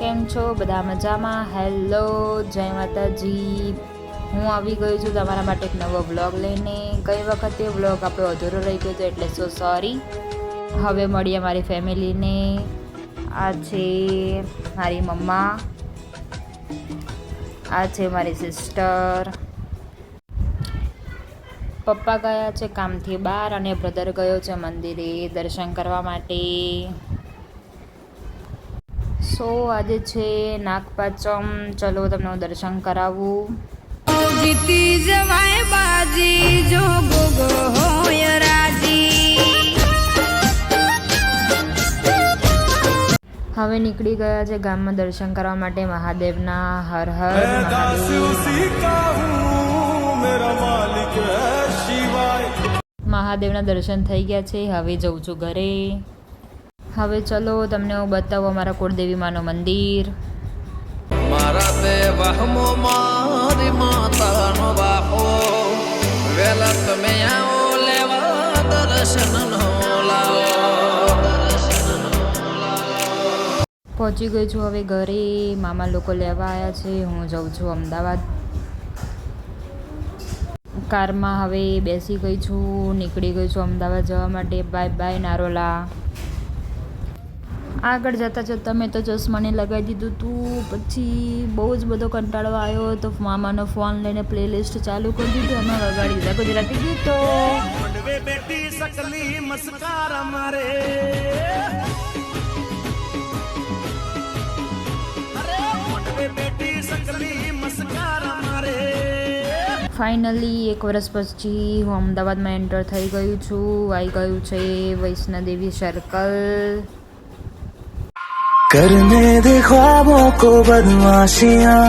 કેમ છો બધા મજામાં? હેલો, જય માતાજી. હું આવી ગઈ છું તમારા માટે એક નવો વ્લોગ લઈને. ગઈ વખતે વ્લોગ આપણો અધૂરો રહી ગયો હતો એટલે સો સોરી. હવે મળીએ મારી ફેમિલીને. આ છે મારી મમ્મા, આ છે મારી સિસ્ટર, પપ્પા ગયા છે કામથી બહાર અને બ્રધર ગયો છે મંદિરે દર્શન કરવા માટે. સો આજે છે નાગપાંચમ. ચલો તમને હું દર્શન કરાવું. જીતી જવાય બાજી જો ગોગો હોય રાજી. હવે નીકળી ગયા છે ગામમાં દર્શન કરવા માટે મહાદેવના. હર હર મહાદેવના દર્શન થઈ ગયા છે. હવે જઉં છું ઘરે. હવે ચલો તમને હું બતાવું અમારા કુળદેવી માનું મંદિર. મારા તે વહમો મારી માતાનો બાપો વેલા તમે આવો લેવા દર્શનનો લાવો. પહોંચી ગઈ છું હવે ઘરે. મામા લોકો લેવા આવ્યા છે. હું જઉં છું અમદાવાદ. કારમાં હવે બેસી ગઈ છું. નીકળી ગઈ છું અમદાવાદ જવા માટે. Bye bye Narola. આગળ જતાં જતાં મેં તો ચશ્માને લગાવી દીધું હતું. પછી બહુ જ બધો કંટાળો આવ્યો તો મામાનો ફોન લઈને પ્લેલિસ્ટ ચાલુ કરી દીધું. એમાં વગાડી દીધા ગુજરાતી ગીતો. ફાઇનલી 1 વર્ષ પછી હું અમદાવાદમાં એન્ટર થઈ ગયું છું. આવી ગયું છે વૈષ્ણોદેવી સર્કલ. करने दे ख्वाबों को बदमाशियां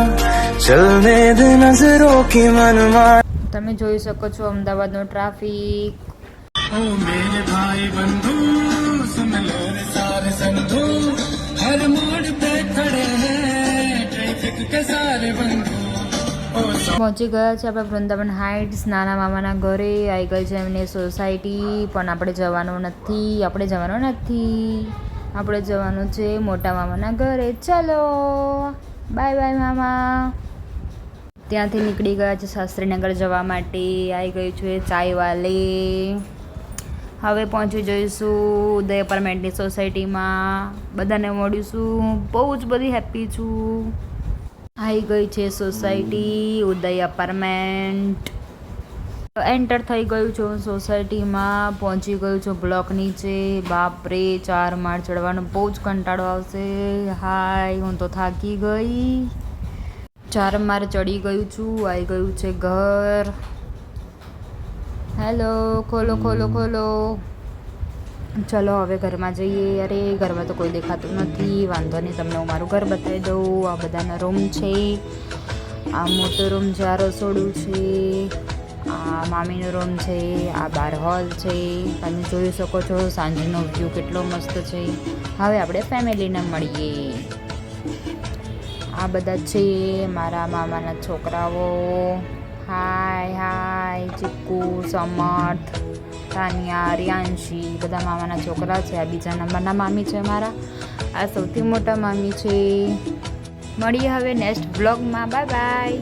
चलने दे नजरों की मनमानी. તમે જોઈ શકો છો અમદાવાદનો ટ્રાફિક. ओ मेरे भाई बंधु सुन लो रे सारे संधु हर मोड़ पे खड़े हैं ट्रैफिक के सारे बंधु. પહોંચી ગયા છે આપણે વૃંદાવન હાઇટ્સ. નાના મામાના ઘરે આવી ગઈ છે એમની સોસાયટી. પણ આપણે જવાનું નથી. આપણે જવાનું છે મોટા મામાના ઘરે. ચલો બાય બાય મામા. ત્યાંથી નીકળી ગયા છે શાસ્ત્રીનગર જવા માટે. આવી ગયું છે ચાયવાલે. હવે પહોંચી જઈશું ઉદય અપાર્ટમેન્ટની સોસાયટીમાં. બધાને મળીશું. બહુ જ બધી હેપી છું. આવી ગઈ છે સોસાયટી ઉદય અપાર્ટમેન્ટ. એન્ટર થઈ ગયું છું સોસાયટીમાં. પહોંચી ગયું છું બ્લોક નીચે. બાપરે 4 માળ ચડવાનો બહુ જ કંટાળો આવશે. હાય, હું તો થાકી ગઈ. 4 માળ ચડી ગયું છું. આવી ગયું છે ઘર. હેલો, ખોલો. ચલો હવે ઘરમાં જઈએ. અરે ઘરમાં તો કોઈ દેખાતું નથી. વાંધો નહીં, તમને હું મારું ઘર બતાવી દઉં. આ બધાના રૂમ છે. આ મોટો રૂમ છે. આ રસોડું છે. આ મામીનો રૂમ છે. આ બાર હોલ છે. તમે જોઈ શકો છો સાંજનો વ્યૂ કેટલો મસ્ત છે. હવે આપણે ફેમિલીને મળીએ. આ બધા છે મારા મામાના છોકરાઓ. હાય ચીકુ, સમર્થ, તાનિયા, રિયાંશી બધા મામાના છોકરા છે. આ બીજા નંબરના મામી છે મારા. આ સૌથી મોટા મામી છે. મળીએ હવે નેક્સ્ટ બ્લોગમાં. Bye bye.